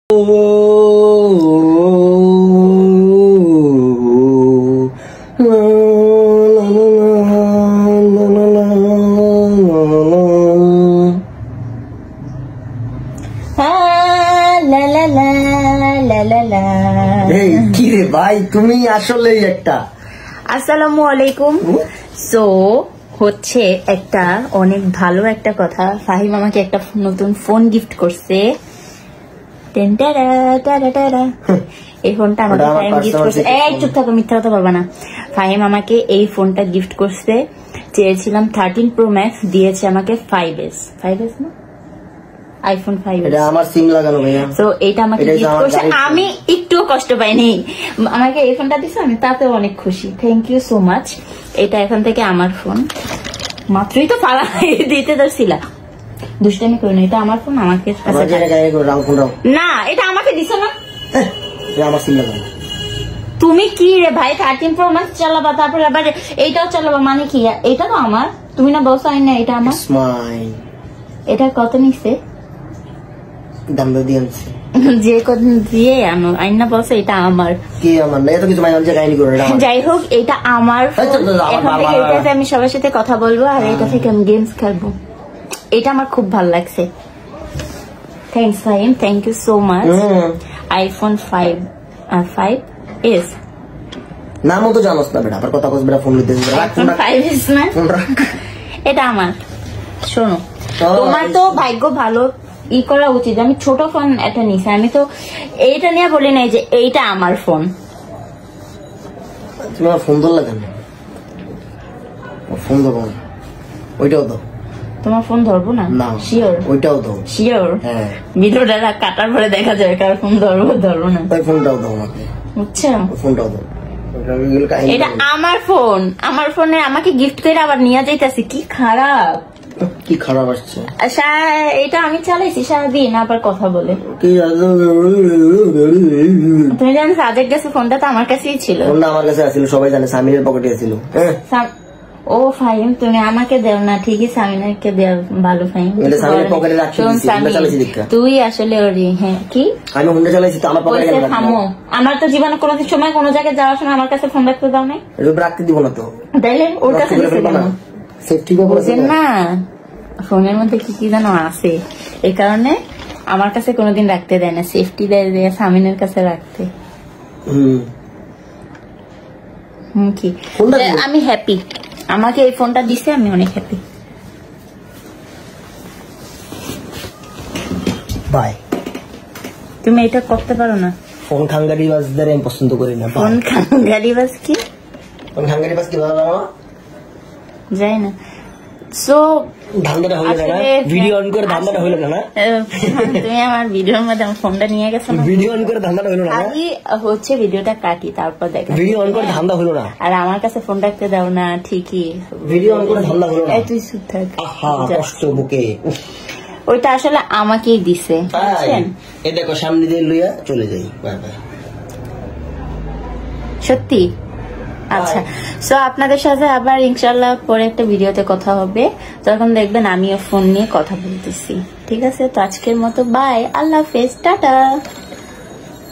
কি রে ভাই, তুমি আসলেই একটা। আসসালামু আলাইকুম। সো হচ্ছে একটা অনেক ভালো একটা কথা, ফাহিম আমাকে একটা নতুন ফোন গিফট করছে। এই ফোনটা আমাকে ফাহিম গিফট করছে। এই চুপ থাকো, মিথ্যা কথা বলবা না। ফাহিম আমাকে এই ফোনটা গিফট করছে। চেয়েছিলাম 13 Pro Max, দিয়েছে আমাকে 5S না, আইফোন 5 এটা আমার সিম লাগানো ভাইয়া। সো এটা আমাকে গিফট করছে, আমি একটু কষ্ট পাইনি। আমাকে এই ফোনটা দিছে, আমি তাতেও অনেক খুশি। Thank you so much. এটা এখন থেকে আমার ফোন। মাত্রই তো ফালা দিতে ধরছিলা, দুষ্টামি করো না। এটা আমার ফোন, আমাকে না, এটা আমাকে দিছো না। আমার সিম লাগানো। তুমি কি রে ভাই 13 Pro Max চালাবা, তারপরে আবার এইটাও চালাবা, মানে কি? এটা তো আমার, তুমি না বলছো আইন না এটা আমার। এটা কত নিছে? দাম দিয়ে আনছি। যে কত দিয়ে আনো, আইনা বলছে এটা আমার। কি আমার না, এত কিছু মাইনাস কাহিনী করে। যাই হোক, এটা আমার। এখন থেকে এটাতে আমি সবার সাথে কথা বলবো, আর এটা থেকে আমি গেমস খেলবো। এটা আমার খুব ভালো লাগছে। Thanks Fahim, thank you so much. IPhone 5S নামও তো জানোস না বেটা, আবার কথা কস বেটা। ফোন নিতে আইফোন 5S না, এটা আমার। শোনো, তোমার তো ভাগ্য ভালো, ই করা উচিত। আমি ছোট ফোন এটা নিছি, আমি তো এইটা নিয়ে বলি নাই যে এইটা আমার ফোন। তোমার ফোন ধরলা কেন? ফোন ধরবো না, ওইটাও দাও। তোমার ফোন ধরবো না? না, শিওর? ওইটাও দাও। শিওর? হ্যাঁ। ভিডিওটা কাটার পরে দেখা যাবে কার ফোন ধরবো না। ওই ফোনটাও দাও আমাকে। বুঝছো? ফোনটাও দাও। এটা আমার ফোন, আমার ফোনে আমাকে গিফট করে আবার নিয়ে যাইতেছি। কি খারাপ, কি খারাপ আসছে। এটা আমি চালাইছি সারাদিন, আবার কথা বলে। তুমি জানো সাজেক গেছে, ফোনটা তো আমার কাছেই ছিল। ফোনটা আমার কাছে আছিল, সবাই জানে, সামিনের পকেটে ছিল। ও ফাহিম, তুমি আমাকে দেও না, ঠিকই সামিনাকে দেও। ভালো ফাহিম, তুই আসলে ওরি। হ্যাঁ, কি আমি হুন্ডা চালাইছি তো আমার পকেটে। থামো, আমার তো জীবনে কোনো সময় কোনো জায়গায় যাওয়ার সময় আমার কাছে ফোন রাখতে দাও নাই। রাখতে দিব না তো, তাইলে ওর কাছে না। ফোনের মধ্যে কি কি যেন আছে, এই কারণে আমার কাছে কোনোদিন রাখতে দেয় না। সেফটি দেয় সামিনের কাছে রাখতে। কি আমি হ্যাপি, আমাকে এই ফোনটা দিছে, আমি অনেক হ্যাপি। বাই। তুমি এটা করতে পারো না। ফোন খাঙ্গারি বাজদের আমি পছন্দ করি না। ফোন খাঙ্গারি বাজ কি? ফোন খাঙ্গারি বাজ কি ভালো লাগে? যাই না। সো ধান্দাটা হইলো না, ভিডিও অন করে ধান্দাটা হইলো না। তুমি আমার ভিডিওর মধ্যে আমার ফোনটা নিয়ে গেছো না। ভিডিও অন করে ধান্দাটা হইলো না। আমি হচ্ছে ভিডিওটা কাটি, তারপর দেখো। ভিডিও অন করে ধান্দা হইলো না, আর আমার কাছে ফোন রাখতে দাও না। ঠিকই, ভিডিও অন করে ধান্দা হইলো না। তুই চুপ থাক। আহা, কষ্ট বুকে। ওইটা আসলে আমাকেই দিছে। এই দেখো, সামনে দিয়ে লইয়া চলে যাই। Bye bye. সত্যি? আচ্ছা, সো আপনাদের সাথে আবার ইনশাল্লাহ পরে একটা ভিডিওতে কথা হবে, তখন দেখবেন আমিও ফোন নিয়ে কথা বলতেছি। ঠিক আছে, তো আজকের মতো বাই, আল্লাহ হাফেজ, টাটা।